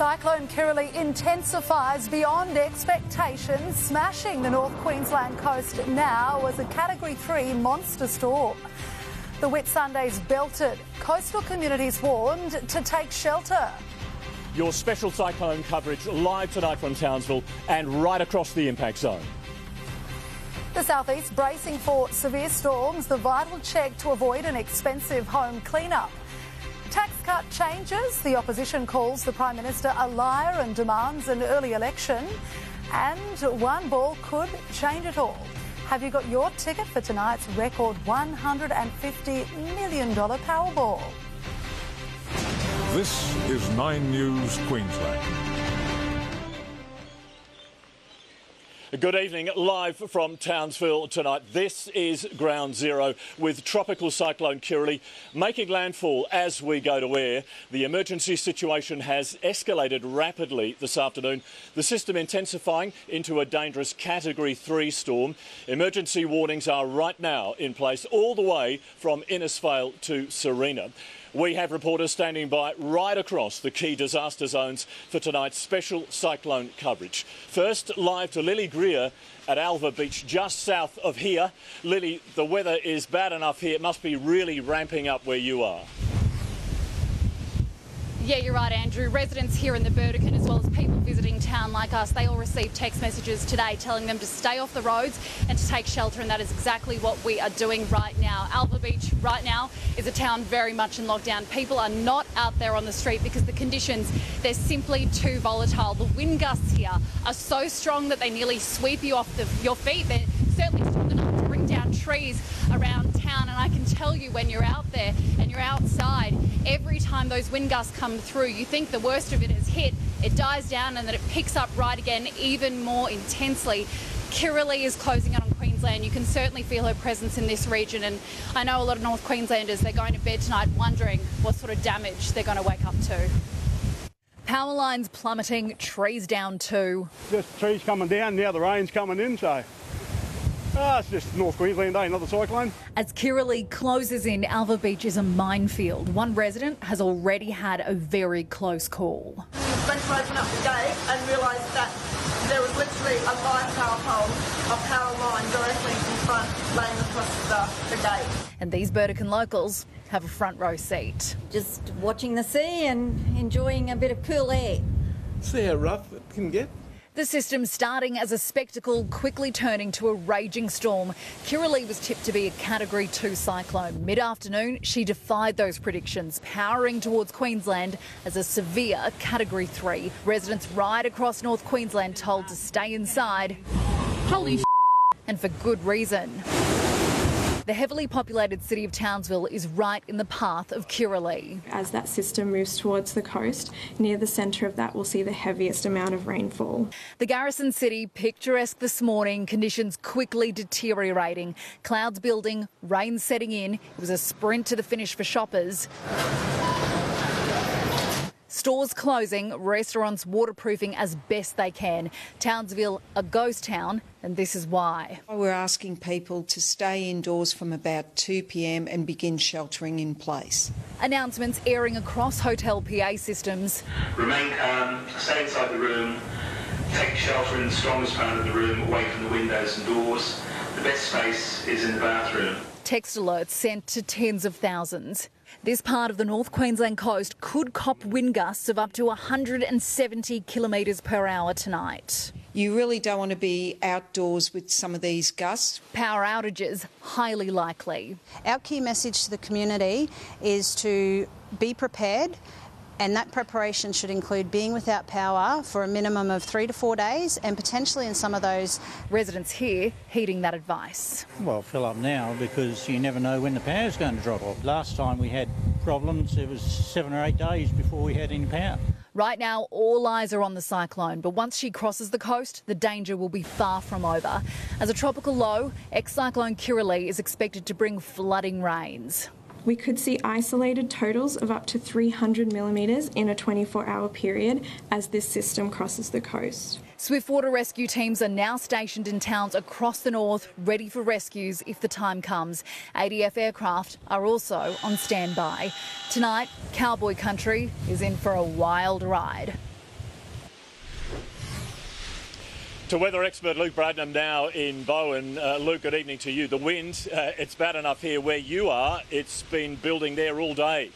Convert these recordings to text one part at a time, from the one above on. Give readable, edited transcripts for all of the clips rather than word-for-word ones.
Cyclone Kirrily intensifies beyond expectations, smashing the North Queensland coast now as a Category 3 monster storm. The Whitsundays belted. Coastal communities warned to take shelter. Your special cyclone coverage live tonight from Townsville and right across the impact zone. The southeast bracing for severe storms, the vital check to avoid an expensive home clean-up. Tax cut changes, the opposition calls the Prime Minister a liar and demands an early election. And one ball could change it all. Have you got your ticket for tonight's record $150 million Powerball? This is 9 News Queensland. Good evening, live from Townsville tonight. This is Ground Zero with Tropical Cyclone Kirrily making landfall as we go to air. The emergency situation has escalated rapidly this afternoon, the system intensifying into a dangerous Category 3 storm. Emergency warnings are right now in place all the way from Innisfail to Serena. We have reporters standing by right across the key disaster zones for tonight's special cyclone coverage. First, live to Lily Greer at Alva Beach, just south of here. Lily, the weather is bad enough here. It must be really ramping up where you are. Yeah, you're right, Andrew. Residents here in the Burdekin, as well as people visiting town like us, they all received text messages today telling them to stay off the roads and to take shelter, and that is exactly what we are doing right now. Alva Beach right now is a town very much in lockdown. People are not out there on the street because the conditions, they're simply too volatile. The wind gusts here are so strong that they nearly sweep you off your feet. They're certainly strong enough to bring down trees around town, and I can tell you when you're out there and you're outside, every time those wind gusts come through, you think the worst of it has hit, it dies down and then it picks up right again even more intensely. Kirrily is closing out on Queensland. You can certainly feel her presence in this region, and I know a lot of North Queenslanders, they're going to bed tonight wondering what sort of damage they're going to wake up to. Power lines plummeting, trees down too. Just trees coming down, now the rain's coming in, so it's just North Queensland, another cyclone. As Kirrily closes in, Alva Beach is a minefield. One resident has already had a very close call. We went to open up the gate and realised that there was literally a live power pole, a power line directly in front, laying across the gate. And these Burdekin locals have a front row seat. Just watching the sea and enjoying a bit of cool air. See how rough it can get. The system starting as a spectacle, quickly turning to a raging storm. Kirrily was tipped to be a Category 2 cyclone. Mid-afternoon, she defied those predictions, powering towards Queensland as a severe Category 3. Residents right across North Queensland told to stay inside. Holy shit. And for good reason. The heavily populated city of Townsville is right in the path of Kirrily. As that system moves towards the coast, near the centre of that we'll see the heaviest amount of rainfall. The Garrison City, picturesque this morning, conditions quickly deteriorating. Clouds building, rain setting in. It was a sprint to the finish for shoppers. Stores closing, restaurants waterproofing as best they can. Townsville, a ghost town, and this is why. We're asking people to stay indoors from about 2 p.m. and begin sheltering in place. Announcements airing across hotel PA systems. Remain calm, stay inside the room, take shelter in the strongest part of the room, away from the windows and doors. The best space is in the bathroom. Text alerts sent to tens of thousands. This part of the North Queensland coast could cop wind gusts of up to 170 kilometres per hour tonight. You really don't want to be outdoors with some of these gusts. Power outages, highly likely. Our key message to the community is to be prepared, and that preparation should include being without power for a minimum of 3 to 4 days, and potentially in some of those. Residents here heeding that advice. Well, fill up now because you never know when the power's going to drop off. Last time we had problems, it was 7 or 8 days before we had any power. Right now, all eyes are on the cyclone, but once she crosses the coast, the danger will be far from over. As a tropical low, ex-cyclone Kirrily is expected to bring flooding rains. We could see isolated totals of up to 300 millimetres in a 24-hour period as this system crosses the coast. Swiftwater rescue teams are now stationed in towns across the north, ready for rescues if the time comes. ADF aircraft are also on standby. Tonight, cowboy country is in for a wild ride. To weather expert Luke Bradnam now in Bowen. Luke, good evening to you. The wind, it's bad enough here where you are. It's been building there all day.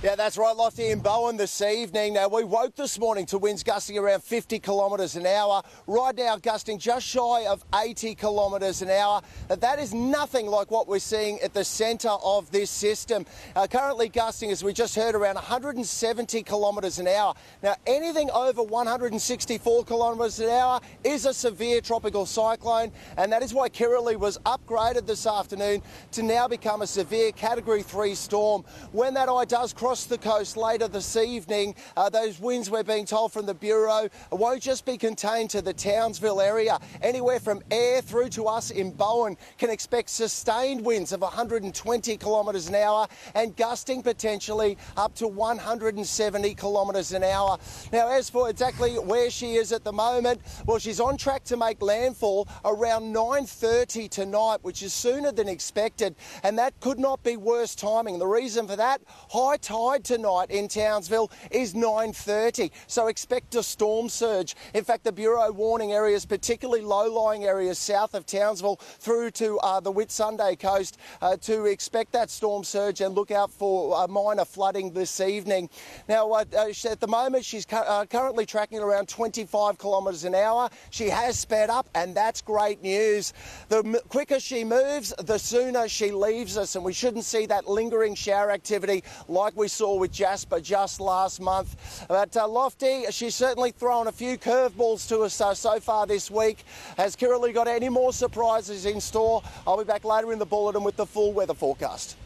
Yeah, that's right, Lofty, in Bowen this evening. Now, we woke this morning to winds gusting around 50 kilometres an hour. Right now, gusting just shy of 80 kilometres an hour. That is nothing like what we're seeing at the centre of this system. Currently gusting, as we just heard, around 170 kilometres an hour. Now, anything over 164 kilometres an hour is a severe tropical cyclone, and that is why Kirrily was upgraded this afternoon to now become a severe Category 3 storm. When that eye does cross the coast later this evening, those winds, we're being told from the Bureau, won't just be contained to the Townsville area. Anywhere from Ayr through to us in Bowen can expect sustained winds of 120 kilometres an hour and gusting potentially up to 170 kilometres an hour. Now, as for exactly where she is at the moment, well, she's on track to make landfall around 9:30 tonight, which is sooner than expected, and that could not be worse timing. The reason for that, high tide tonight in Townsville is 9:30, so expect a storm surge. In fact, the Bureau warning areas, particularly low-lying areas south of Townsville through to the Whitsunday coast, to expect that storm surge and look out for minor flooding this evening. Now, at the moment, she's currently tracking around 25 kilometres an hour. She has sped up, and that's great news. The quicker she moves, the sooner she leaves us, and we shouldn't see that lingering shower activity like we saw with Jasper just last month. But Lofty, she's certainly thrown a few curveballs to us so far this week. Has Kirrily got any more surprises in store? I'll be back later in the bulletin with the full weather forecast.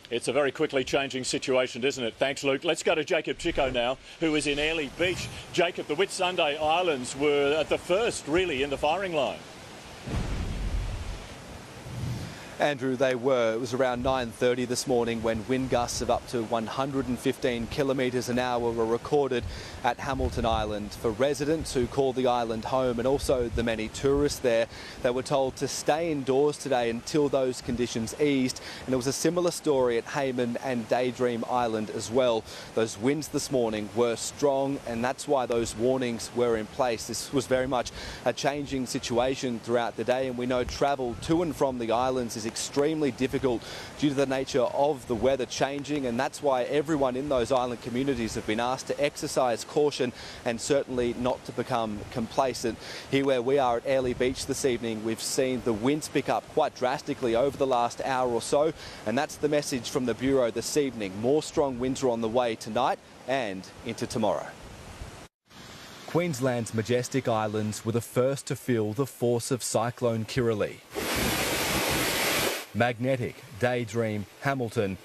It's a very quickly changing situation, isn't it? Thanks, Luke. Let's go to Jacob Chico now, who is in Airlie Beach. Jacob, the Whitsunday Islands were at the first, really, in the firing line. Andrew, they were. It was around 9:30 this morning when wind gusts of up to 115 kilometres an hour were recorded at Hamilton Island. For residents who call the island home and also the many tourists there, they were told to stay indoors today until those conditions eased. And it was a similar story at Hayman and Daydream Island as well. Those winds this morning were strong, and that's why those warnings were in place. This was very much a changing situation throughout the day, and we know travel to and from the islands is extremely difficult due to the nature of the weather changing, and that's why everyone in those island communities have been asked to exercise caution and certainly not to become complacent. Here where we are at Airlie Beach this evening, we've seen the winds pick up quite drastically over the last hour or so, and that's the message from the Bureau this evening. More strong winds are on the way tonight and into tomorrow. Queensland's majestic islands were the first to feel the force of Cyclone Kirrily. Magnetic, Daydream, Hamilton,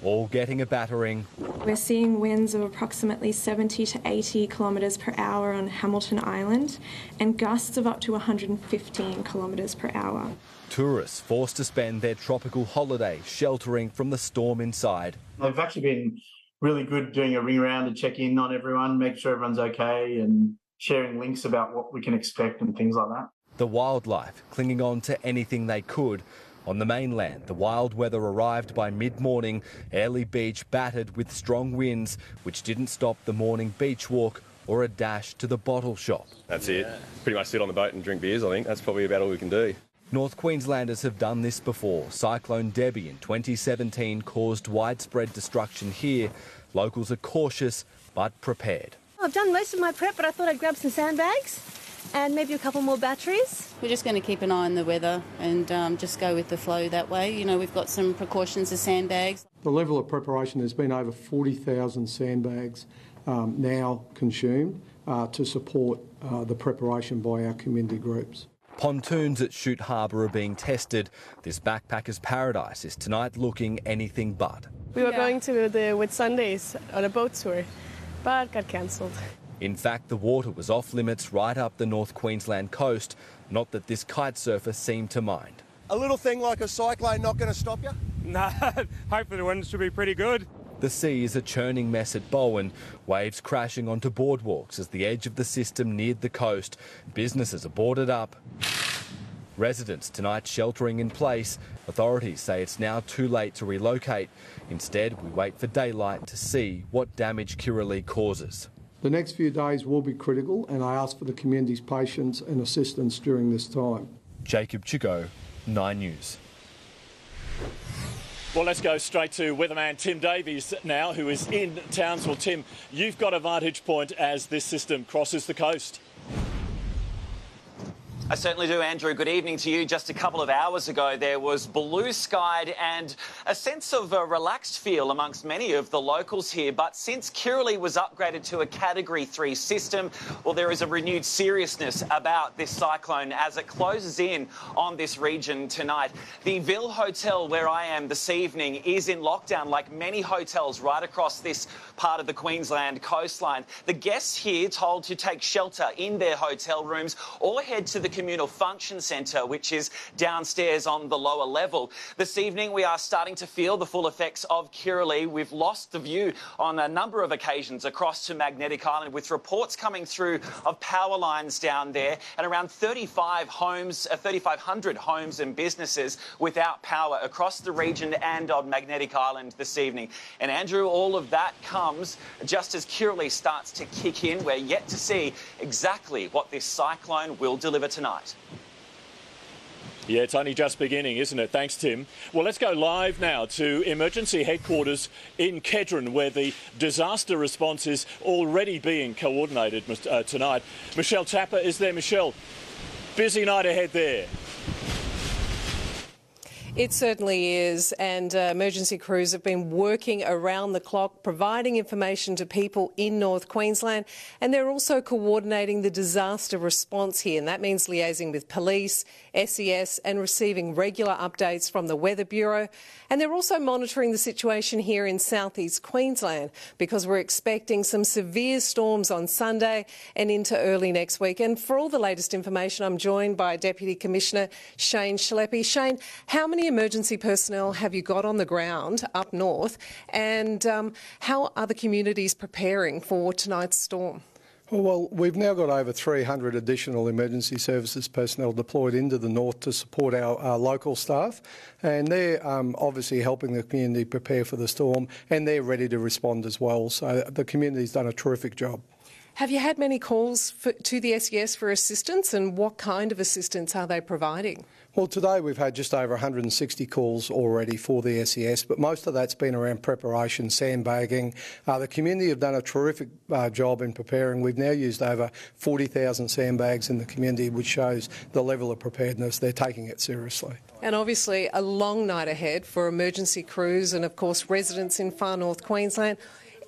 all getting a battering. We're seeing winds of approximately 70 to 80 kilometres per hour on Hamilton Island and gusts of up to 115 kilometres per hour. Tourists forced to spend their tropical holiday sheltering from the storm inside. They've actually been really good doing a ring around to check in on everyone, make sure everyone's okay, and sharing links about what we can expect and things like that. The wildlife clinging on to anything they could. On the mainland, the wild weather arrived by mid-morning. Airlie Beach battered with strong winds, which didn't stop the morning beach walk or a dash to the bottle shop. That's it. Pretty much sit on the boat and drink beers, I think. That's probably about all we can do. North Queenslanders have done this before. Cyclone Debbie in 2017 caused widespread destruction here. Locals are cautious but prepared. I've done most of my prep, but I thought I'd grab some sandbags and maybe a couple more batteries. We're just going to keep an eye on the weather and just go with the flow that way. You know, we've got some precautions of sandbags. The level of preparation, there's been over 40,000 sandbags now consumed to support the preparation by our community groups. Pontoons at Shute Harbour are being tested. This backpacker's paradise is tonight looking anything but. We were going to the Whitsundays on a boat tour, but got cancelled. In fact, the water was off limits right up the North Queensland coast. Not that this kite surfer seemed to mind. A little thing like a cyclone not going to stop you? No, hopefully the winds should be pretty good. The sea is a churning mess at Bowen, waves crashing onto boardwalks as the edge of the system neared the coast. Businesses are boarded up. Residents tonight sheltering in place. Authorities say it's now too late to relocate. Instead, we wait for daylight to see what damage Kirrily causes. The next few days will be critical, and I ask for the community's patience and assistance during this time. Jacob Chico, 9 News. Well, let's go straight to weatherman Tim Davies now, who is in Townsville. Tim, you've got a vantage point as this system crosses the coast. I certainly do, Andrew. Good evening to you. Just a couple of hours ago, there was blue skied and a sense of a relaxed feel amongst many of the locals here. But since Kirrily was upgraded to a Category 3 system, well, there is a renewed seriousness about this cyclone as it closes in on this region tonight. The Ville Hotel, where I am this evening, is in lockdown, like many hotels right across this part of the Queensland coastline. The guests here told to take shelter in their hotel rooms or head to the Communal Function Centre, which is downstairs on the lower level. This evening we are starting to feel the full effects of Kirrily. We've lost the view on a number of occasions across to Magnetic Island, with reports coming through of power lines down there and around 3,500 homes and businesses without power across the region and on Magnetic Island this evening. And Andrew, all of that comes just as Kirrily starts to kick in. We're yet to see exactly what this cyclone will deliver tonight. Yeah, it's only just beginning, isn't it? Thanks, Tim. Well, let's go live now to emergency headquarters in Kedron, where the disaster response is already being coordinated tonight. Michelle Tapper is there. Michelle, busy night ahead there. It certainly is, and emergency crews have been working around the clock, providing information to people in North Queensland, and they're also coordinating the disaster response here, and that means liaising with police, SES, and receiving regular updates from the Weather Bureau. And they're also monitoring the situation here in southeast Queensland, because we're expecting some severe storms on Sunday and into early next week. And for all the latest information, I'm joined by Deputy Commissioner Shane Schleppi. Shane, how many emergency personnel have you got on the ground up north, and how are the communities preparing for tonight's storm? Well, we've now got over 300 additional emergency services personnel deployed into the north to support our local staff, and they're obviously helping the community prepare for the storm, and they're ready to respond as well. So the community's done a terrific job. Have you had many calls to the SES for assistance, and what kind of assistance are they providing? Well, today we've had just over 160 calls already for the SES, but most of that's been around preparation, sandbagging. The community have done a terrific job in preparing. We've now used over 40,000 sandbags in the community, which shows the level of preparedness. They're taking it seriously. And obviously a long night ahead for emergency crews and, of course, residents in far north Queensland.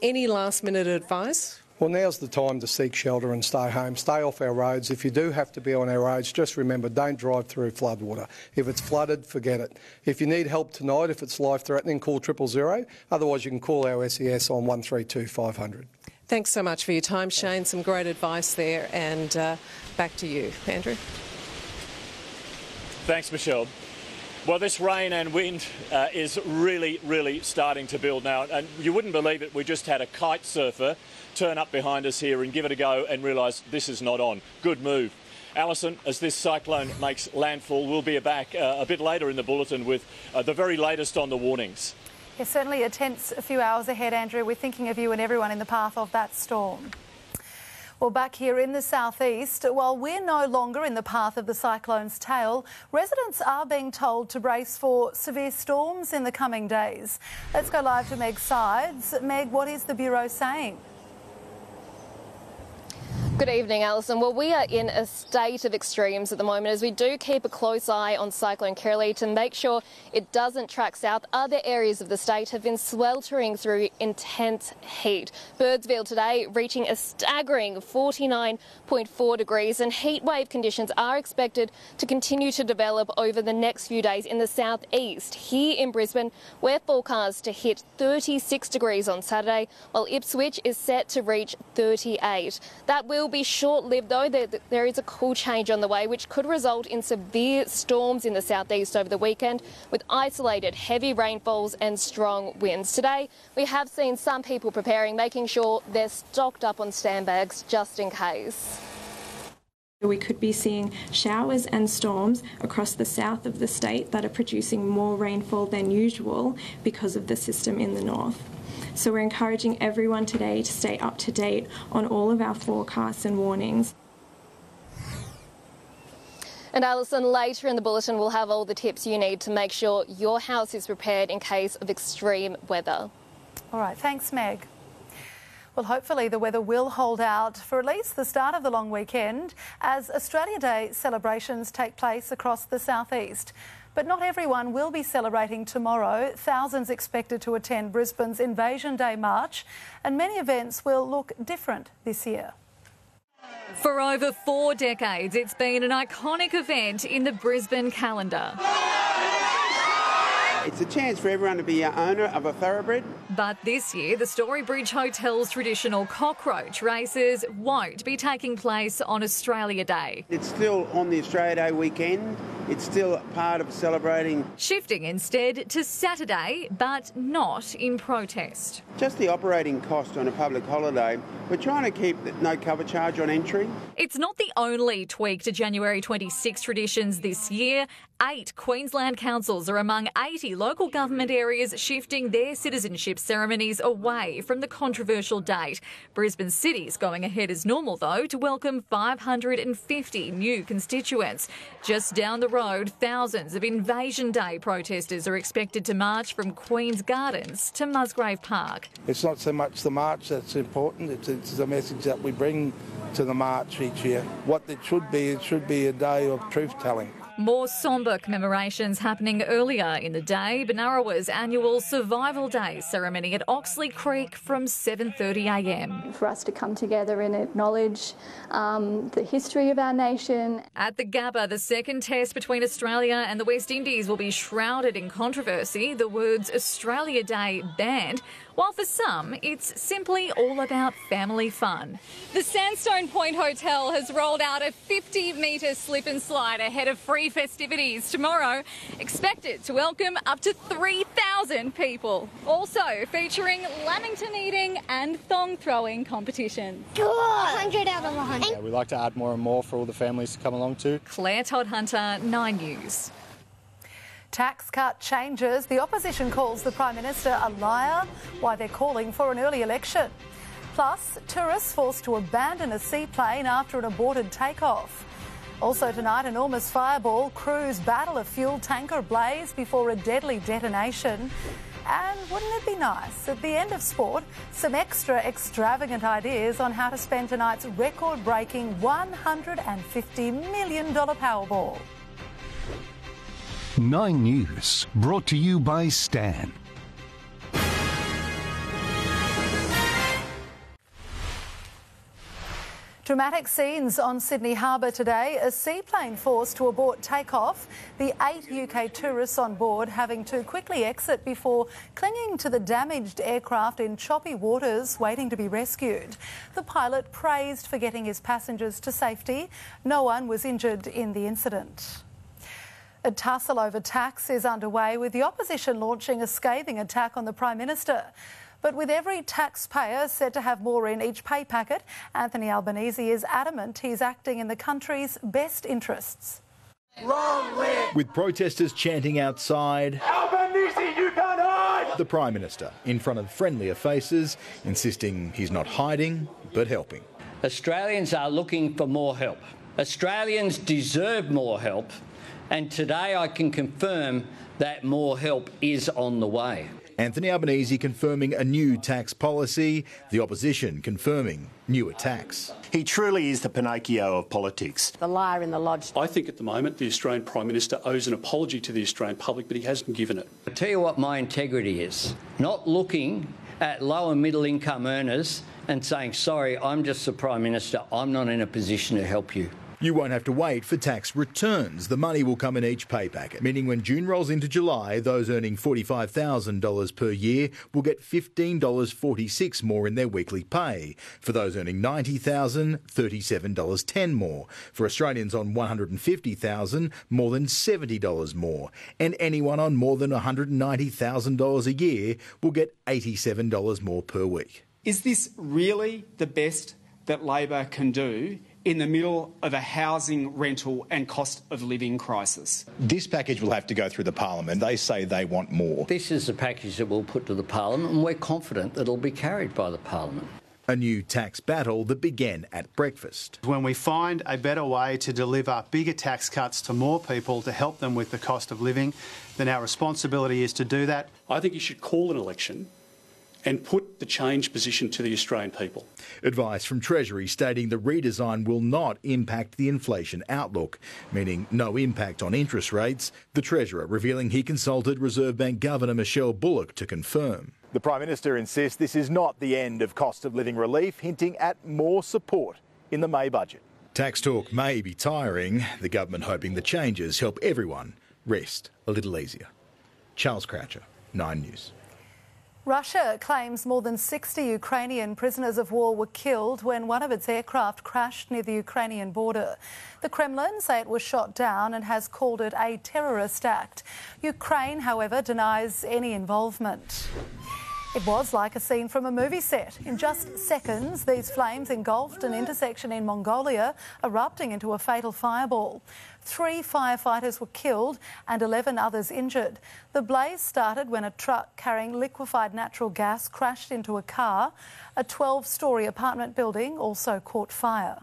Any last-minute advice? Well, now's the time to seek shelter and stay home. Stay off our roads. If you do have to be on our roads, just remember, don't drive through floodwater. If it's flooded, forget it. If you need help tonight, if it's life-threatening, call 000. Otherwise, you can call our SES on 132 500. Thanks so much for your time, Shane. Some great advice there. And back to you, Andrew. Thanks, Michelle. Well, this rain and wind is really starting to build now. And you wouldn't believe it, we just had a kite surfer turn up behind us here and give it a go and realise this is not on. Good move. Alison, as this cyclone makes landfall, we'll be back a bit later in the bulletin with the very latest on the warnings. Yes, certainly a tense few hours ahead, Andrew. We're thinking of you and everyone in the path of that storm. Well, back here in the southeast, while we're no longer in the path of the cyclone's tail, residents are being told to brace for severe storms in the coming days. Let's go live to Meg Sides. Meg, what is the Bureau saying? Good evening, Alison. Well, we are in a state of extremes at the moment as we do keep a close eye on Cyclone Kirrily to make sure it doesn't track south. Other areas of the state have been sweltering through intense heat. Birdsville today reaching a staggering 49.4 degrees, and heat wave conditions are expected to continue to develop over the next few days in the southeast. Here in Brisbane, we're forecast to hit 36 degrees on Saturday, while Ipswich is set to reach 38. That will be short-lived though. There is a cool change on the way which could result in severe storms in the southeast over the weekend with isolated heavy rainfalls and strong winds. Today we have seen some people preparing, making sure they're stocked up on sandbags just in case. We could be seeing showers and storms across the south of the state that are producing more rainfall than usual because of the system in the north. So we're encouraging everyone today to stay up to date on all of our forecasts and warnings. And Alison, later in the bulletin we'll have all the tips you need to make sure your house is prepared in case of extreme weather. All right, thanks Meg. Well, hopefully the weather will hold out for at least the start of the long weekend as Australia Day celebrations take place across the southeast. But not everyone will be celebrating tomorrow. Thousands expected to attend Brisbane's Invasion Day March, and many events will look different this year. For over 4 decades, it's been an iconic event in the Brisbane calendar. It's a chance for everyone to be an owner of a thoroughbred. But this year, the Storybridge Hotel's traditional cockroach races won't be taking place on Australia Day. It's still on the Australia Day weekend. It's still part of celebrating. Shifting instead to Saturday, but not in protest. Just the operating cost on a public holiday. We're trying to keep no cover charge on entry. It's not the only tweak to January 26 traditions this year. 8 Queensland councils are among 80 local government areas shifting their citizenship ceremonies away from the controversial date. Brisbane City's going ahead as normal, though, to welcome 550 new constituents. Just down the road, thousands of Invasion Day protesters are expected to march from Queen's Gardens to Musgrave Park. It's not so much the march that's important, it's the message that we bring to the march each year. What it should be a day of truth-telling. More sombre commemorations happening earlier in the day. Bunurrawa's annual Survival Day ceremony at Oxley Creek from 7:30am. For us to come together and acknowledge the history of our nation. At the Gabba, the second test between Australia and the West Indies will be shrouded in controversy. The words Australia Day banned, while for some it's simply all about family fun. The Sandstone Point Hotel has rolled out a 50-metre slip and slide ahead of free festivities tomorrow, expected to welcome up to 3,000 people. Also featuring lamington eating and thong throwing competitions. 100 out of 100. Yeah, we like to add more and more for all the families to come along to. Claire Todd-Hunter, 9 News. Tax cut changes. The opposition calls the Prime Minister a liar, why they're calling for an early election. Plus, tourists forced to abandon a seaplane after an aborted takeoff. Also tonight, enormous fireball, crews battle a fuel tanker ablaze before a deadly detonation. And wouldn't it be nice, at the end of sport, some extra extravagant ideas on how to spend tonight's record-breaking $150 million Powerball. 9 News, brought to you by Stan. Dramatic scenes on Sydney Harbour today. A seaplane forced to abort takeoff, the 8 UK tourists on board having to quickly exit before clinging to the damaged aircraft in choppy waters waiting to be rescued. The pilot praised for getting his passengers to safety. No one was injured in the incident. A tussle over tax is underway, with the opposition launching a scathing attack on the Prime Minister. But with every taxpayer said to have more in each pay packet, Anthony Albanese is adamant he's acting in the country's best interests. With protesters chanting outside, Albanese, you can't hide! The Prime Minister, in front of friendlier faces, insisting he's not hiding, but helping. Australians are looking for more help. Australians deserve more help. And today I can confirm that more help is on the way. Anthony Albanese confirming a new tax policy, the opposition confirming new attacks. He truly is the Pinocchio of politics. The liar in the lodge. I think at the moment the Australian Prime Minister owes an apology to the Australian public, but he hasn't given it. I'll tell you what my integrity is. Not looking at low and middle income earners and saying, sorry, I'm just the Prime Minister, I'm not in a position to help you. You won't have to wait for tax returns. The money will come in each pay packet, meaning when June rolls into July, those earning $45,000 per year will get $15.46 more in their weekly pay. For those earning $90,000, $37.10 more. For Australians on $150,000, more than $70 more. And anyone on more than $190,000 a year will get $87 more per week. Is this really the best that Labor can do in the middle of a housing, rental and cost of living crisis. This package will have to go through the Parliament. They say they want more. This is the package that we'll put to the Parliament, and we're confident that it'll be carried by the Parliament. A new tax battle that began at breakfast. When we find a better way to deliver bigger tax cuts to more people to help them with the cost of living, then our responsibility is to do that. I think you should call an election and put the change position to the Australian people. Advice from Treasury stating the redesign will not impact the inflation outlook, meaning no impact on interest rates. The Treasurer revealing he consulted Reserve Bank Governor Michelle Bullock to confirm. The Prime Minister insists this is not the end of cost of living relief, hinting at more support in the May budget. Tax talk may be tiring, the government hoping the changes help everyone rest a little easier. Charles Croucher, 9 News. Russia claims more than 60 Ukrainian prisoners of war were killed when one of its aircraft crashed near the Ukrainian border. The Kremlin say it was shot down and has called it a terrorist act. Ukraine, however, denies any involvement. It was like a scene from a movie set. In just seconds, these flames engulfed an intersection in Mongolia, erupting into a fatal fireball. 3 firefighters were killed and 11 others injured. The blaze started when a truck carrying liquefied natural gas crashed into a car. A 12-storey apartment building also caught fire.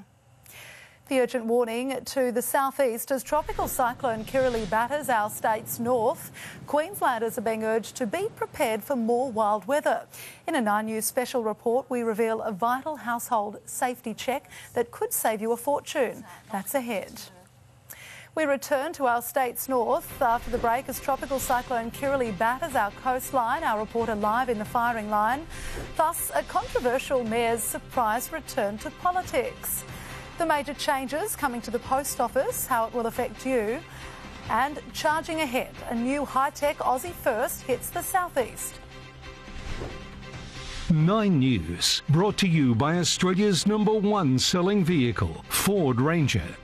The urgent warning to the southeast as tropical cyclone Kirrily batters our state's north. Queenslanders are being urged to be prepared for more wild weather. In a 9 News special report, we reveal a vital household safety check that could save you a fortune. That's ahead. We return to our state's north after the break as tropical cyclone Kirrily batters our coastline. Our reporter live in the firing line. Plus, a controversial mayor's surprise return to politics. The major changes coming to the post office, how it will affect you. And charging ahead, a new high-tech Aussie first hits the southeast. 9 News, brought to you by Australia's #1 selling vehicle, Ford Ranger.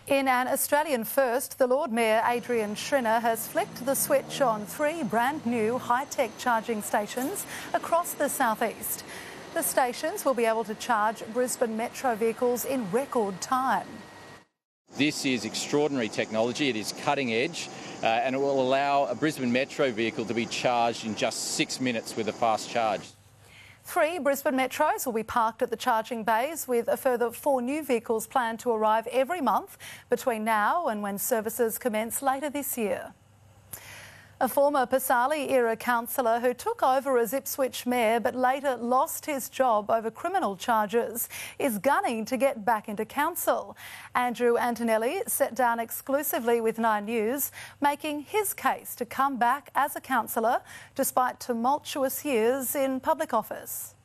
In an Australian first, the Lord Mayor Adrian Schrinner has flicked the switch on 3 brand new high-tech charging stations across the southeast. The stations will be able to charge Brisbane Metro vehicles in record time. This is extraordinary technology. It is cutting edge and it will allow a Brisbane Metro vehicle to be charged in just 6 minutes with a fast charge. 3 Brisbane Metros will be parked at the charging bays, with a further 4 new vehicles planned to arrive every month between now and when services commence later this year. A former Pasali-era councillor who took over as Ipswich mayor but later lost his job over criminal charges is gunning to get back into council. Andrew Antonelli sat down exclusively with 9 News, making his case to come back as a councillor despite tumultuous years in public office.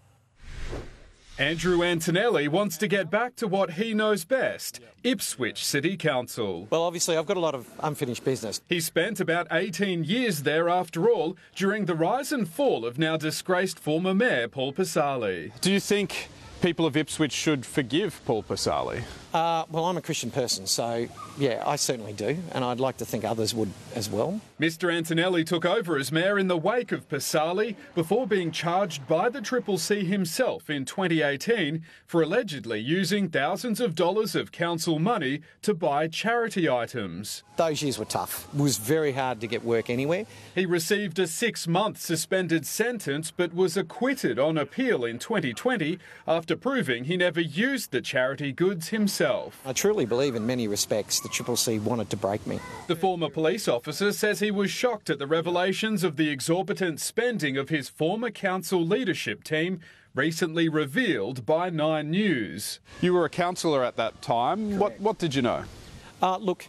Andrew Antonelli wants to get back to what he knows best, Ipswich City Council. Well, obviously, I've got a lot of unfinished business. He spent about 18 years there after all, during the rise and fall of now disgraced former Mayor Paul Pasali. Do you think people of Ipswich should forgive Paul Pasali? Well, I'm a Christian person, so yeah, I certainly do, and I'd like to think others would as well. Mr Antonelli took over as mayor in the wake of Pasali before being charged by the CCC himself in 2018 for allegedly using thousands of dollars of council money to buy charity items. Those years were tough. It was very hard to get work anywhere. He received a 6-month suspended sentence but was acquitted on appeal in 2020 after proving he never used the charity goods himself. I truly believe in many respects the CCC wanted to break me. The former police officer says he was shocked at the revelations of the exorbitant spending of his former council leadership team recently revealed by 9 News. You were a councillor at that time. What did you know? Look,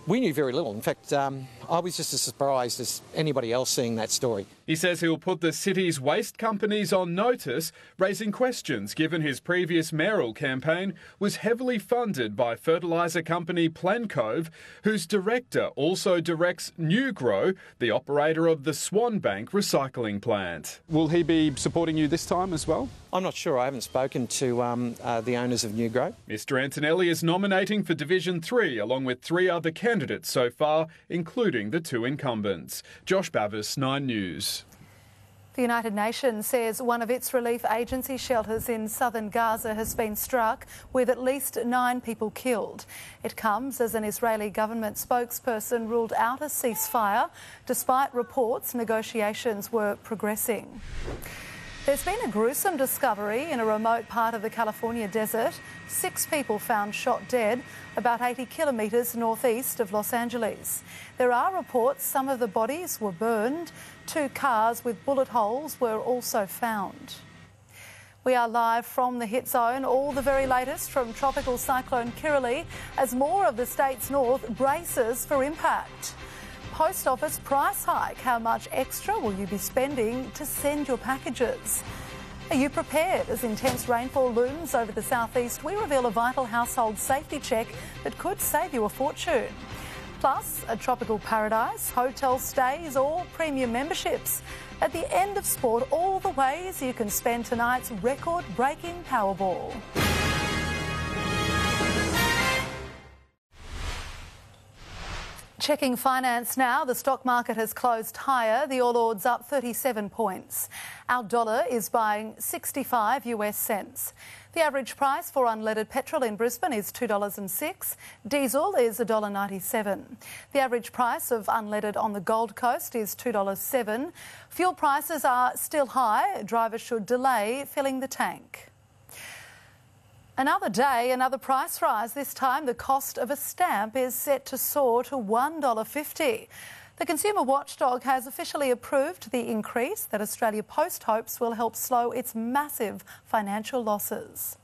we knew very little. In fact, I was just as surprised as anybody else seeing that story. He says he'll put the city's waste companies on notice, raising questions given his previous mayoral campaign was heavily funded by fertiliser company Plancove, whose director also directs Newgrow, the operator of the Swanbank recycling plant. Will he be supporting you this time as well? I'm not sure. I haven't spoken to the owners of Newgrow. Mr Antonelli is nominating for Division 3 along with 3 other candidates so far, including the 2 incumbents. Josh Bavis, 9 News. The United Nations says one of its relief agency shelters in southern Gaza has been struck with at least 9 people killed. It comes as an Israeli government spokesperson ruled out a ceasefire, despite reports negotiations were progressing. There's been a gruesome discovery in a remote part of the California desert. 6 people found shot dead about 80 kilometres northeast of Los Angeles. There are reports some of the bodies were burned. 2 cars with bullet holes were also found. We are live from the hit zone, all the very latest from tropical cyclone Kirrily as more of the state's north braces for impact. Post office price hike. How much extra will you be spending to send your packages? Are you prepared as intense rainfall looms over the southeast? We reveal a vital household safety check that could save you a fortune. Plus, a tropical paradise, hotel stays or premium memberships. At the end of sport, all the ways you can spend tonight's record-breaking Powerball. Checking finance now, the stock market has closed higher. The All Ords up 37 points. Our dollar is buying 65 US cents. The average price for unleaded petrol in Brisbane is $2.06. Diesel is $1.97. The average price of unleaded on the Gold Coast is $2.07. Fuel prices are still high. Drivers should delay filling the tank. Another day, another price rise. This time the cost of a stamp is set to soar to $1.50. The consumer watchdog has officially approved the increase that Australia Post hopes will help slow its massive financial losses.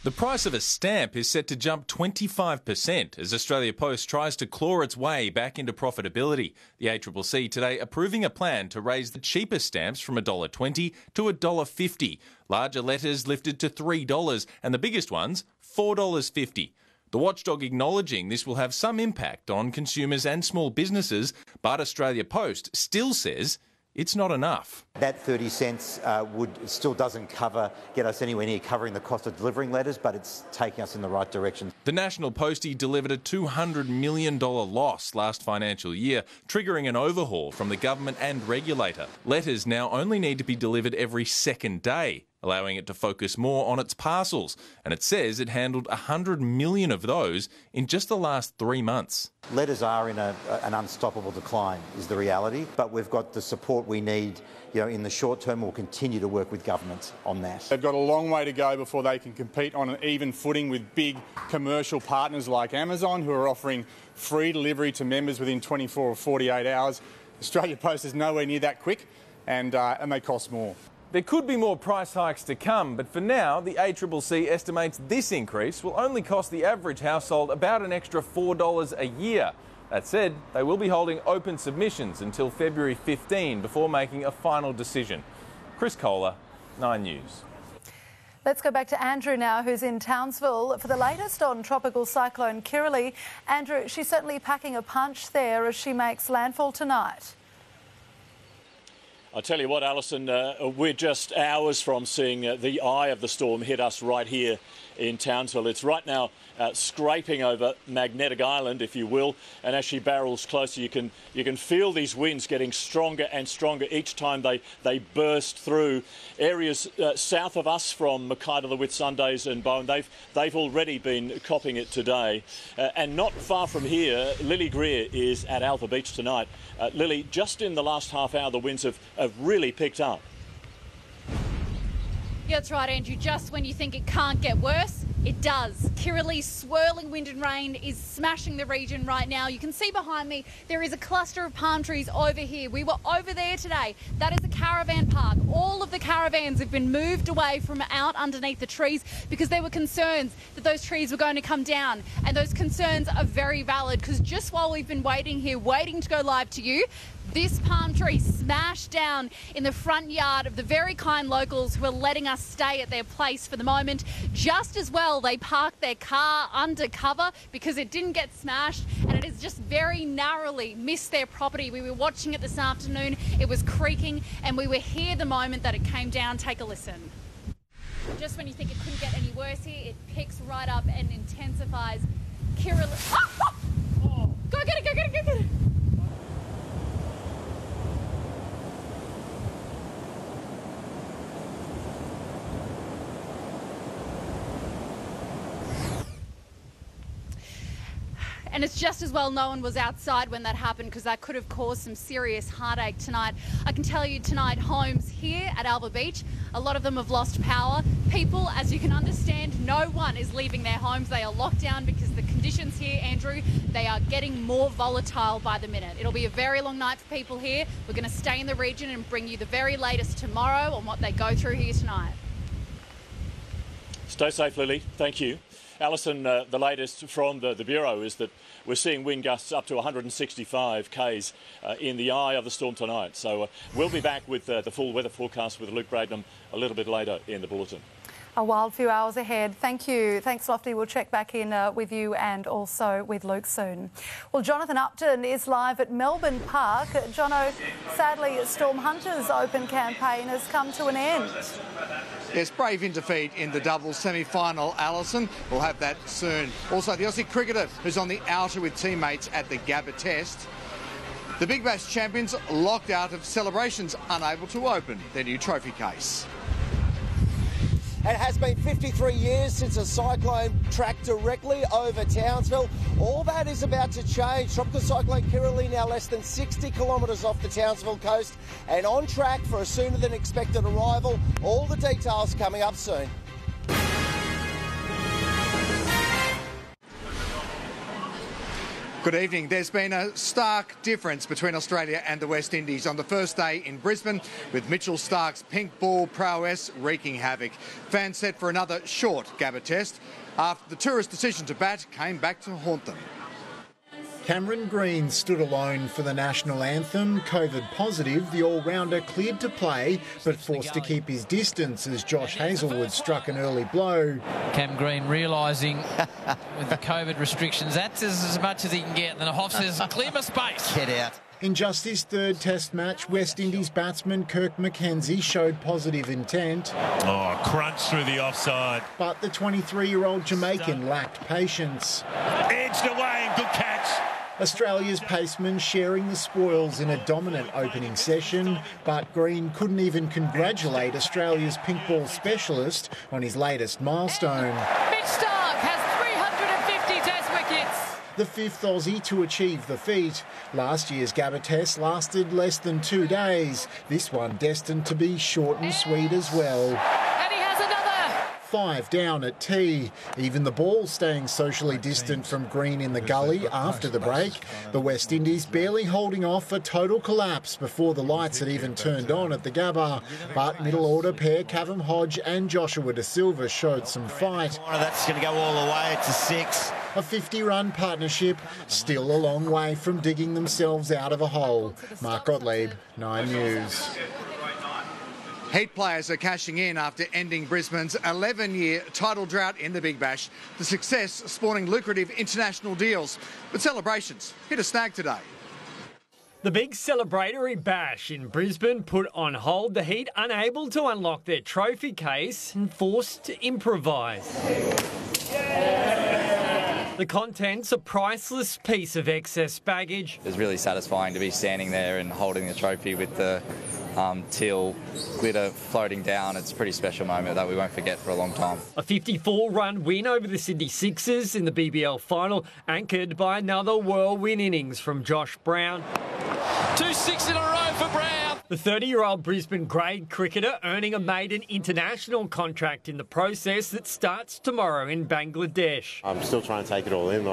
The price of a stamp is set to jump 25% as Australia Post tries to claw its way back into profitability. The ACCC today approving a plan to raise the cheaper stamps from $1.20 to $1.50. Larger letters lifted to $3 and the biggest ones $4.50. The watchdog acknowledging this will have some impact on consumers and small businesses, but Australia Post still says it's not enough. That 30 cents still doesn't get us anywhere near covering the cost of delivering letters, but it's taking us in the right direction. The National Postie delivered a $200 million loss last financial year, triggering an overhaul from the government and regulator. Letters now only need to be delivered every second day, allowing it to focus more on its parcels. And it says it handled 100 million of those in just the last 3 months. Letters are in an unstoppable decline, is the reality, but we've got the support we need. In the short term, we'll continue to work with governments on that. They've got a long way to go before they can compete on an even footing with big commercial partners like Amazon, who are offering free delivery to members within 24 or 48 hours. Australia Post is nowhere near that quick, and they cost more. There could be more price hikes to come, but for now, the ACCC estimates this increase will only cost the average household about an extra $4 a year. That said, they will be holding open submissions until February 15 before making a final decision. Chris Kohler, 9 News. Let's go back to Andrew now, who's in Townsville for the latest on tropical cyclone Kirrily. Andrew, she's certainly packing a punch there as she makes landfall tonight. I'll tell you what, Alison, we're just hours from seeing the eye of the storm hit us right here in Townsville. It's right now scraping over Magnetic Island, if you will, and as she barrels closer, you can feel these winds getting stronger and stronger each time they burst through areas south of us from Mackay to the Whitsundays and Bowen. They've already been copping it today, and not far from here, Lily Greer is at Alpha Beach tonight. Lily, just in the last half hour, the winds have really picked up. Yeah, that's right, Andrew. Just when you think it can't get worse, it does. Kirrily's swirling wind and rain is smashing the region right now. You can see behind me there is a cluster of palm trees over here. We were over there today. That is a caravan park. All of the caravans have been moved away from out underneath the trees because there were concerns that those trees were going to come down. And those concerns are very valid because just while we've been waiting here, waiting to go live to you, this palm tree smashed down in the front yard of the very kind locals who are letting us stay at their place for the moment. Just as well, they parked their car under cover because it didn't get smashed and it has just very narrowly missed their property. We were watching it this afternoon. It was creaking and we were here the moment that it came down. Take a listen. Just when you think it couldn't get any worse here, it picks right up and intensifies. Kirrily... Go get it, go get it, go get it! And it's just as well no one was outside when that happened, because that could have caused some serious heartache tonight. I can tell you tonight, homes here at Alba Beach, a lot of them have lost power. People, as you can understand, no one is leaving their homes. They are locked down because the conditions here, Andrew, they are getting more volatile by the minute. It'll be a very long night for people here. We're going to stay in the region and bring you the very latest tomorrow on what they go through here tonight. Stay safe, Lily. Thank you. Alison, the latest from the Bureau is that we're seeing wind gusts up to 165 k's in the eye of the storm tonight. So we'll be back with the full weather forecast with Luke Bradnam a little bit later in the bulletin. A wild few hours ahead. Thank you. Thanks, Lofty. We'll check back in with you and also with Luke soon. Well, Jonathan Uptin is live at Melbourne Park. Jono, sadly, Storm Hunter's Open campaign has come to an end. Yes, brave in defeat in the doubles semi-final, Alison. We'll have that soon. Also, the Aussie cricketer who's on the outer with teammates at the Gabba Test. The Big Bash champions locked out of celebrations, unable to open their new trophy case. It has been 53 years since a cyclone tracked directly over Townsville. All that is about to change. Tropical cyclone Kirrily now less than 60 kilometres off the Townsville coast and on track for a sooner than expected arrival. All the details coming up soon. Good evening. There's been a stark difference between Australia and the West Indies on the first day in Brisbane, with Mitchell Starc's pink ball prowess wreaking havoc. Fans set for another short Gabba Test after the tourist decision to bat came back to haunt them. Cameron Green stood alone for the national anthem. COVID positive, the all-rounder cleared to play but forced to keep his distance as Josh Hazlewood struck an early blow. Cam Green realising with the COVID restrictions that's as much as he can get. And the Hoff says, clear my space. Get out. In just his third Test match, West Indies batsman Kirk McKenzie showed positive intent. Oh, crunch through the offside. But the 23-year-old Jamaican lacked patience. Edged away and good catch. Australia's paceman sharing the spoils in a dominant opening session, but Green couldn't even congratulate Australia's pink ball specialist on his latest milestone. Mitch Starc has 350 Test wickets. The fifth Aussie to achieve the feat. Last year's Gabba Test lasted less than 2 days. This one destined to be short and sweet as well. And he has another. 5 down at tea. Even the ball staying socially distant from Green in the gully after the break. The West Indies barely holding off a total collapse before the lights had even turned on at the Gabba. But middle order pair Kavem Hodge and Joshua De Silva showed some fight. That's going to go all the way. It's a 6. A 50-run partnership, still a long way from digging themselves out of a hole. Mark Gottlieb, 9 News. Heat players are cashing in after ending Brisbane's 11-year title drought in the Big Bash. The success spawning lucrative international deals. But celebrations hit a snag today. The big celebratory bash in Brisbane put on hold. The Heat unable to unlock their trophy case and forced to improvise. The contents, a priceless piece of excess baggage. It was really satisfying to be standing there and holding the trophy with the teal glitter floating down. It's a pretty special moment that we won't forget for a long time. A 54-run win over the Sydney Sixers in the BBL final, anchored by another whirlwind innings from Josh Brown. 2 6 in a row for Brown. The 30-year-old Brisbane grade cricketer earning a maiden international contract in the process that starts tomorrow in Bangladesh. I'm still trying to take it all in.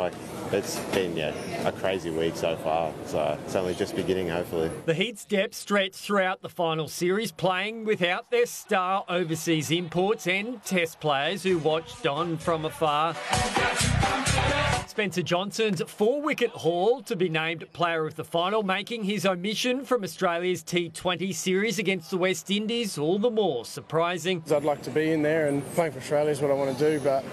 It's been a crazy week so far, so it's only just beginning, hopefully. The Heat's depth stretched throughout the final series, playing without their star overseas imports and Test players who watched on from afar. Spencer Johnson's 4-wicket haul to be named player of the final, making his omission from Australia's T20 series against the West Indies all the more surprising. I'd like to be in there, and playing for Australia is what I want to do, but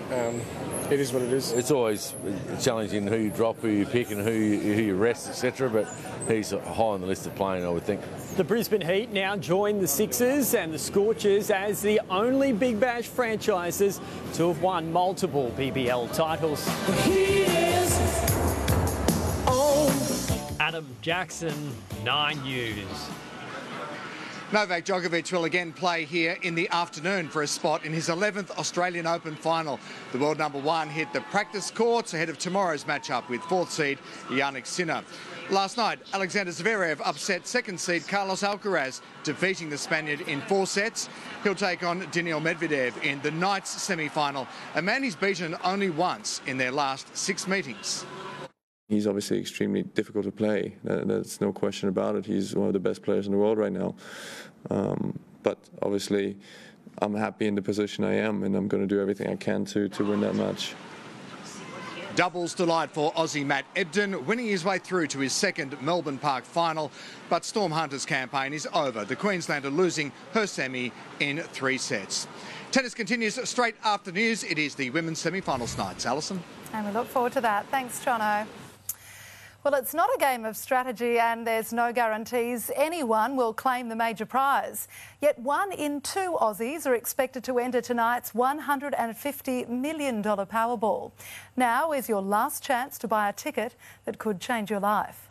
it is what it is. It's always challenging who you drop, who you pick and who you rest, etc. But he's high on the list of playing, I would think. The Brisbane Heat now join the Sixers and the Scorchers as the only Big Bash franchises to have won multiple BBL titles. Adam Jackson, 9 News. Novak Djokovic will again play here in the afternoon for a spot in his 11th Australian Open final. The world number one hit the practice courts ahead of tomorrow's matchup with fourth seed Jannik Sinner. Last night, Alexander Zverev upset second seed Carlos Alcaraz, defeating the Spaniard in 4 sets. He'll take on Daniil Medvedev in the night's semi-final, a man he's beaten only once in their last 6 meetings. He's obviously extremely difficult to play. There's no question about it. He's one of the best players in the world right now. But obviously, I'm happy in the position I am, and I'm going to do everything I can to win that match. Doubles delight for Aussie Matt Ebden, winning his way through to his second Melbourne Park final. But Storm Hunter's campaign is over. The Queenslander losing her semi in 3 sets. Tennis continues straight after news. It is the women's semi-finals nights. Alison? And we look forward to that. Thanks, Jono. Well, it's not a game of strategy and there's no guarantees anyone will claim the major prize. Yet 1 in 2 Aussies are expected to enter tonight's $150 million Powerball. Now is your last chance to buy a ticket that could change your life.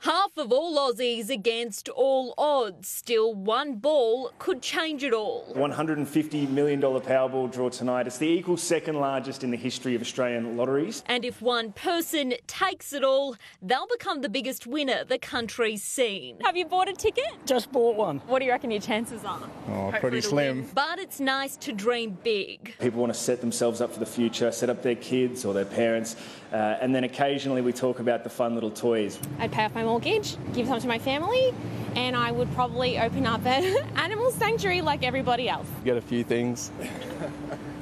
Half of all Aussies against all odds. Still, one ball could change it all. $150 million Powerball draw tonight. It's the equal second largest in the history of Australian lotteries. And if one person takes it all, they'll become the biggest winner the country's seen. Have you bought a ticket? Just bought one. What do you reckon your chances are? Oh, pretty slim. But it's nice to dream big. People want to set themselves up for the future, set up their kids or their parents, and then occasionally we talk about the fun little toys. I'd pay off my mortgage, give some to my family, and I would probably open up an animal sanctuary like everybody else. Get a few things.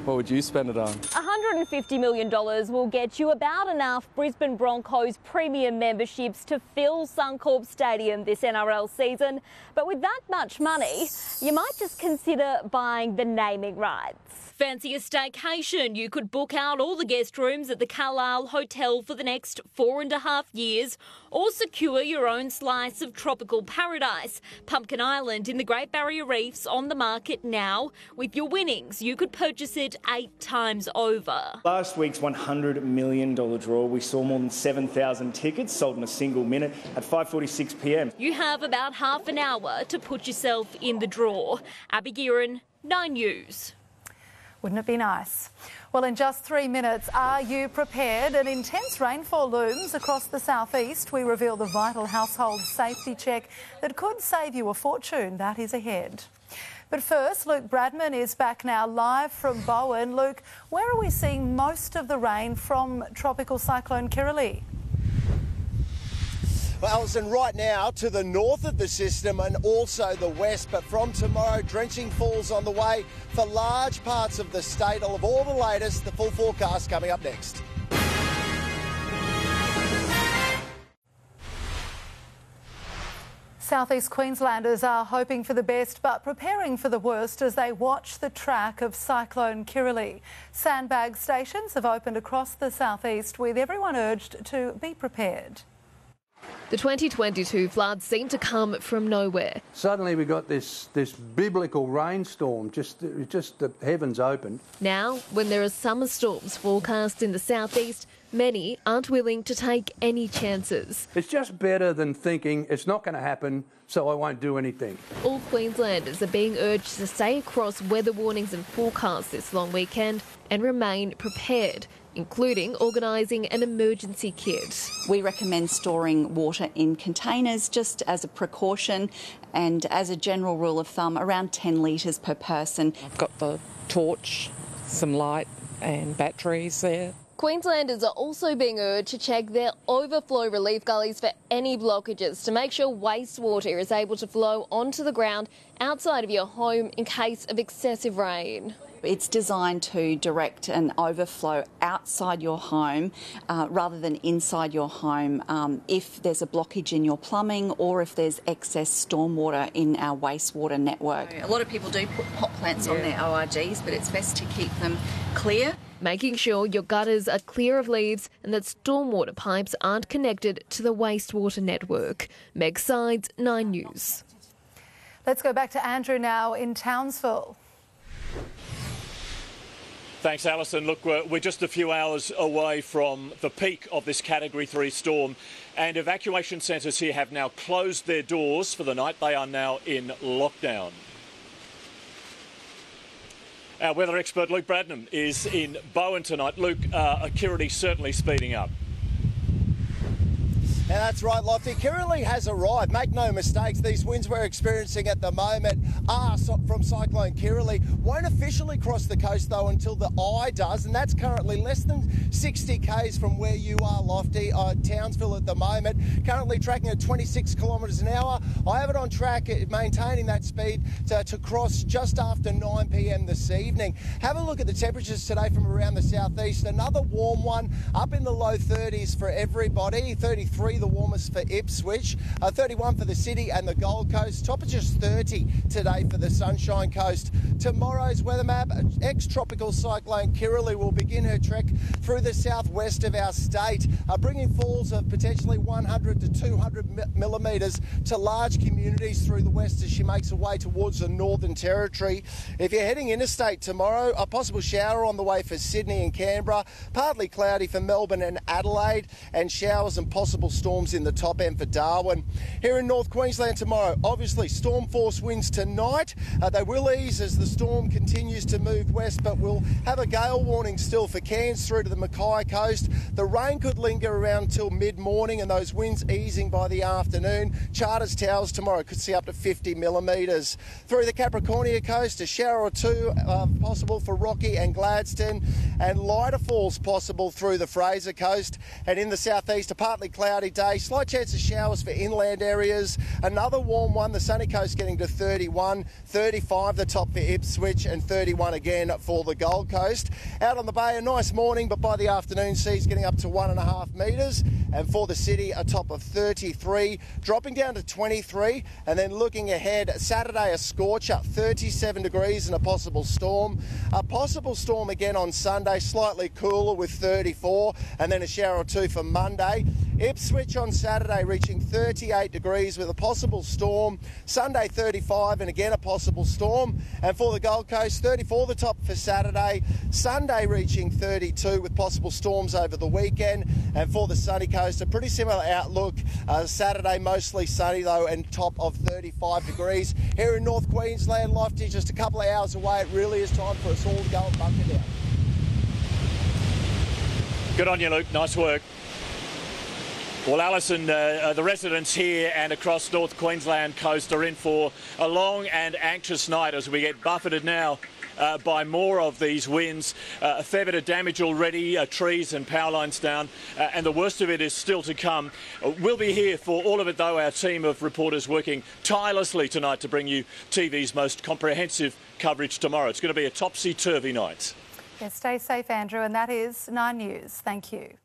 What would you spend it on? $150 million will get you about enough Brisbane Broncos premium memberships to fill Suncorp Stadium this NRL season. But with that much money, you might just consider buying the naming rights. Fancy a staycation? You could book out all the guest rooms at the Carlisle Hotel for the next 4.5 years, or secure your own slice of tropical paradise. Pumpkin Island in the Great Barrier Reef's on the market now. With your winnings, you could purchase it 8 times over. Last week's $100 million draw, we saw more than 7,000 tickets sold in a single minute at 5:46 p.m. You have about half an hour to put yourself in the draw. Abby Guerin, 9 News. Wouldn't it be nice? Well, in just 3 minutes, are you prepared? An intense rainfall looms across the southeast. We reveal the vital household safety check that could save you a fortune. That is ahead. But first, Luke Bradnam is back now live from Bowen. Luke, where are we seeing most of the rain from Tropical Cyclone Kirrily? Well, Alison, right now to the north of the system and also the west, but from tomorrow, drenching falls on the way for large parts of the state. I'll have all the latest, the full forecast coming up next. Southeast Queenslanders are hoping for the best but preparing for the worst as they watch the track of Cyclone Kirrily. Sandbag stations have opened across the southeast with everyone urged to be prepared. The 2022 floods seem to come from nowhere. Suddenly we got this biblical rainstorm, just the heavens opened. Now, when there are summer storms forecast in the southeast, many aren't willing to take any chances. It's just better than thinking it's not going to happen, so I won't do anything. All Queenslanders are being urged to stay across weather warnings and forecasts this long weekend and remain prepared, including organising an emergency kit. We recommend storing water in containers just as a precaution, and as a general rule of thumb, around 10 litres per person. I've got the torch, some light and batteries there. Queenslanders are also being urged to check their overflow relief gullies for any blockages to make sure wastewater is able to flow onto the ground outside of your home in case of excessive rain. It's designed to direct an overflow outside your home rather than inside your home if there's a blockage in your plumbing or if there's excess stormwater in our wastewater network. A lot of people do put pot plants on their ORGs, but it's best to keep them clear. Making sure your gutters are clear of leaves and that stormwater pipes aren't connected to the wastewater network. Meg Sides, 9 News. Let's go back to Andrew now in Townsville. Thanks, Alison. Look, we're just a few hours away from the peak of this Category 3 storm, and evacuation centres here have now closed their doors for the night. They are now in lockdown. Our weather expert Luke Bradnam is in Bowen tonight. Luke, Kirrily certainly speeding up. And that's right, Lofty. Kirrily has arrived. Make no mistakes, these winds we're experiencing at the moment are from Cyclone Kirrily. Won't officially cross the coast, though, until the eye does, and that's currently less than 60 k's from where you are, Lofty, Townsville at the moment. Currently tracking at 26 kilometres an hour. I have it on track, maintaining that speed to cross just after 9 p.m. this evening. Have a look at the temperatures today from around the southeast. Another warm one, up in the low 30s for everybody. 33 the warmest for Ipswich, 31 for the city and the Gold Coast. Top of just 30 today for the Sunshine Coast. Tomorrow's weather map, ex-tropical cyclone Kirrily will begin her trek through the southwest of our state, bringing falls of potentially 100 to 200 millimetres to large communities through the west as she makes her way towards the Northern Territory. If you're heading interstate tomorrow, a possible shower on the way for Sydney and Canberra, partly cloudy for Melbourne and Adelaide, and showers and possible storms in the top end for Darwin. Here in North Queensland tomorrow, obviously storm force winds tonight. They will ease as the storm continues to move west, but we'll have a gale warning still for Cairns through to the Mackay coast. The rain could linger around till mid-morning and those winds easing by the afternoon. Charters Towers tomorrow could see up to 50 millimetres. Through the Capricornia coast, a shower or two possible for Rocky and Gladstone, and lighter falls possible through the Fraser coast. And in the southeast, a partly cloudy day, slight chance of showers for inland areas. Another warm one, the sunny coast getting to 31, 35 the top for Ipswich, and 31 again for the Gold Coast. Out on the bay, a nice morning, but by the afternoon, seas getting up to 1.5 metres. And for the city, a top of 33, dropping down to 23. And then looking ahead, Saturday, a scorcher, 37 degrees and a possible storm. A possible storm again on Sunday, slightly cooler with 34, and then a shower or two for Monday. Ipswich on Saturday reaching 38 degrees with a possible storm. Sunday 35 and again a possible storm. And for the Gold Coast, 34 the top for Saturday. Sunday reaching 32 with possible storms over the weekend. And for the sunny coast, a pretty similar outlook. Saturday mostly sunny though and top of 35 degrees. Here in North Queensland, Lofty, just a couple of hours away. It really is time for us all to go and bunker down. Good on you, Luke. Nice work. Well, Alison, the residents here and across North Queensland coast are in for a long and anxious night as we get buffeted now by more of these winds. A fair bit of damage already, trees and power lines down, and the worst of it is still to come. We'll be here for all of it, though, our team of reporters working tirelessly tonight to bring you TV's most comprehensive coverage tomorrow. It's going to be a topsy-turvy night. Yes, stay safe, Andrew, and that is 9 News. Thank you.